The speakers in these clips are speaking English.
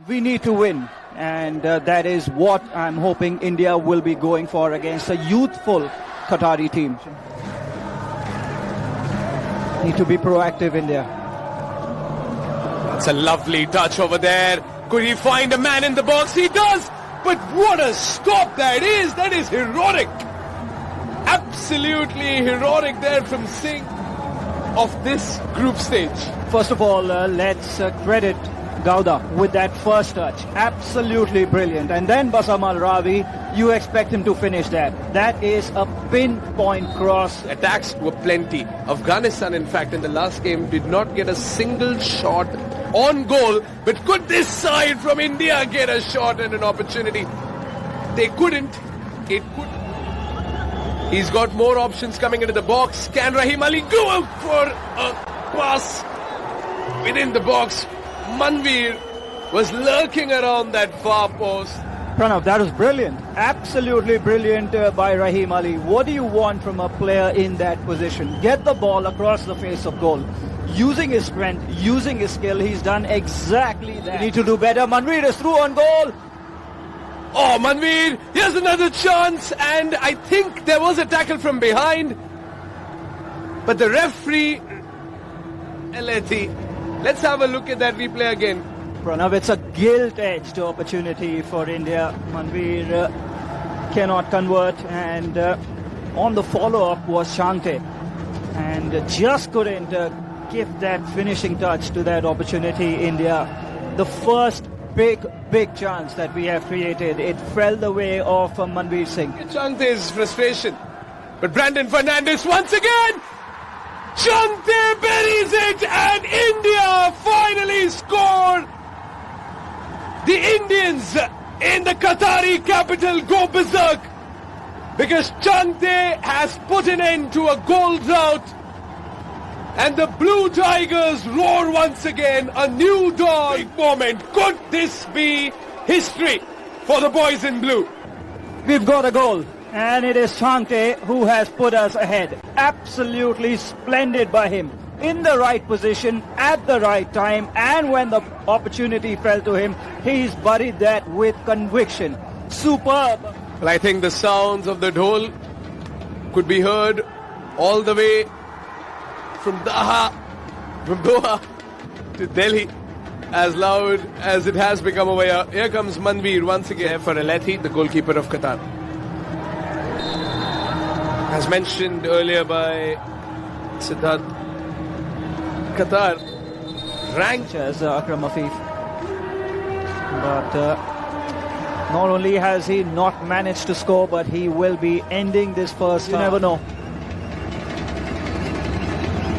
we need to win. And that is what I'm hoping India will be going for against a youthful Qatari team. Need to be proactive, India. That's a lovely touch over there. Could he find a man in the box? He does! But what a stop that is! That is heroic! Absolutely heroic there from Singh of this group stage. First of all, let's credit Gauda with that first touch. Absolutely brilliant. And then Basam Al Rawi, you expect him to finish that. That is a pinpoint cross. Attacks were plenty. Afghanistan, in fact, in the last game did not get a single shot on goal. But could this side from India get a shot and an opportunity? They couldn't. It could. He's got more options coming into the box. Can Rahim Ali go out for a pass within the box? Manveer was lurking around that far post. Pranav, that was brilliant. Absolutely brilliant by Rahim Ali. What do you want from a player in that position? Get the ball across the face of goal. Using his strength, using his skill, he's done exactly that. We need to do better. Manveer is through on goal. Oh, Manveer, here's another chance, and I think there was a tackle from behind. But the referee, Alethi, let's have a look at that replay again. Pranav, it's a gilt-edged opportunity for India. Manveer cannot convert, and on the follow-up was Shante, and just couldn't give that finishing touch to that opportunity. India, the first big chance that we have created, it fell the way of Manveer Singh. Chante's frustration, but Brandon Fernandes once again. Chante buries it, and India finally score. The Indians in the Qatari capital go berserk because Chante has put an end to a goal drought, and the Blue Tigers roar once again. A new dawn. Big moment. Could this be history for the boys in blue? We've got a goal, and it is Chante who has put us ahead. Absolutely splendid by him. In the right position, at the right time, and when the opportunity fell to him, he's buried that with conviction. Superb. Well, I think the sounds of the dhol could be heard all the way from Doha to Delhi, as loud as it has become over here. Here comes Manveer once again for Alethi, the goalkeeper of Qatar. As mentioned earlier by Siddharth, Qatar ranked as Akram Afif. But not only has he not managed to score, but he will be ending this first half. You never know.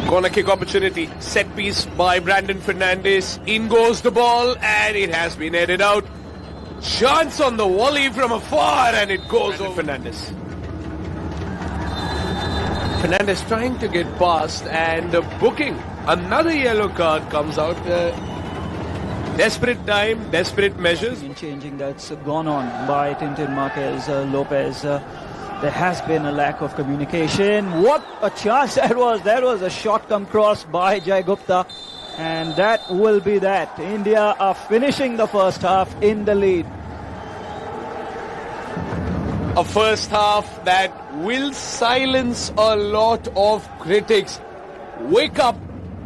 Corner kick opportunity. Set piece by Brandon Fernandes. In goes the ball, and it has been headed out. Chance on the volley from afar, and it goes over Fernandes. Fernandes trying to get past, and booking. Another yellow card comes out. Desperate time, desperate measures. In changing that's gone on by Tintin Marquez Lopez. There has been a lack of communication. What a chance that was. That was a shot come cross by Jai Gupta. And that will be that. India are finishing the first half in the lead. A first half that will silence a lot of critics. Wake up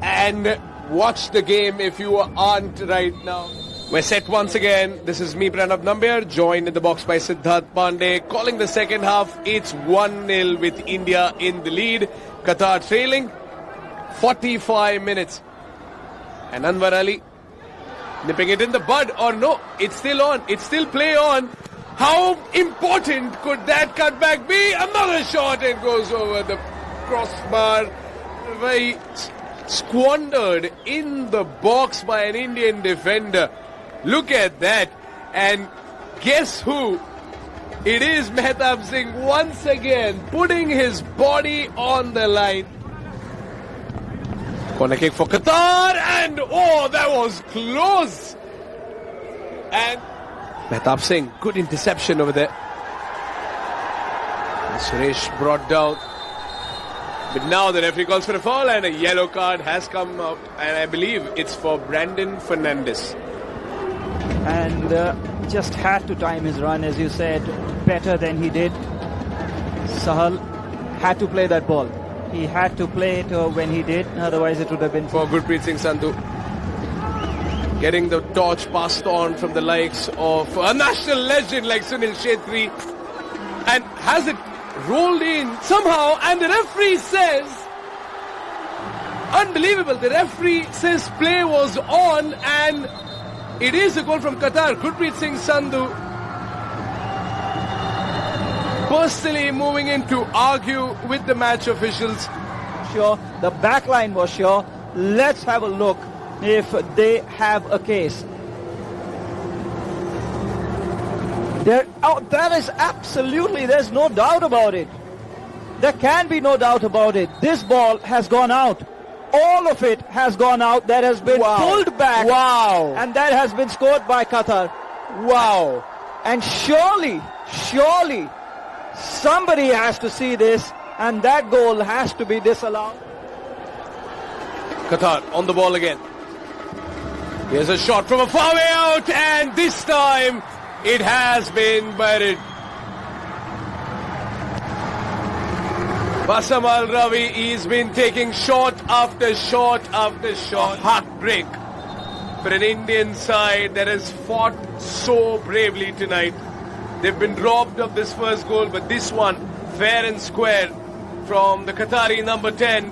and watch the game if you aren't right now. We're set once again. This is me, Pranav Nambiar, joined in the box by Siddharth Pandey. Calling the second half, it's 1-0 with India in the lead. Qatar trailing 45 minutes. And Anwar Ali nipping it in the bud, or no, it's still on. It's still play on. How important could that cutback be? Another shot, and goes over the crossbar. Very squandered in the box by an Indian defender. Look at that. And guess who? It is Mehtab Singh once again putting his body on the line. Corner kick for Qatar, and oh, that was close. And Mehtab Singh, good interception over there. And Suresh brought down. But now the referee calls for a foul, and a yellow card has come out, and I believe it's for Brandon Fernandes. and just had to time his run, as you said, better than he did. Sahal had to play that ball. He had to play it when he did, otherwise it would have been For Gurpreet Singh Sandhu. Getting the torch passed on from the likes of a national legend like Sunil Shetty. And has it rolled in somehow, and the referee says, unbelievable, the referee says play was on, and it is a goal from Qatar. Gurpreet Singh Sandhu personally moving in to argue with the match officials. sure. The back line was sure. Let's have a look if they have a case. That is absolutely, there's no doubt about it. There can be no doubt about it. This ball has gone out. All of it has gone out. That has been pulled back. Wow. And that has been scored by Qatar. Wow. And surely, somebody has to see this, and that goal has to be disallowed. Qatar on the ball again. Here's a shot from a far way out, and this time it has been buried. Bassam Al Rawi, he's been taking shot after shot after shot. Heartbreak for an Indian side that has fought so bravely tonight. They've been robbed of this first goal, but this one, fair and square, from the Qatari number 10,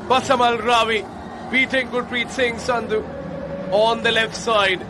Bassam Al Rawi, beating Gurpreet Singh Sandhu on the left side.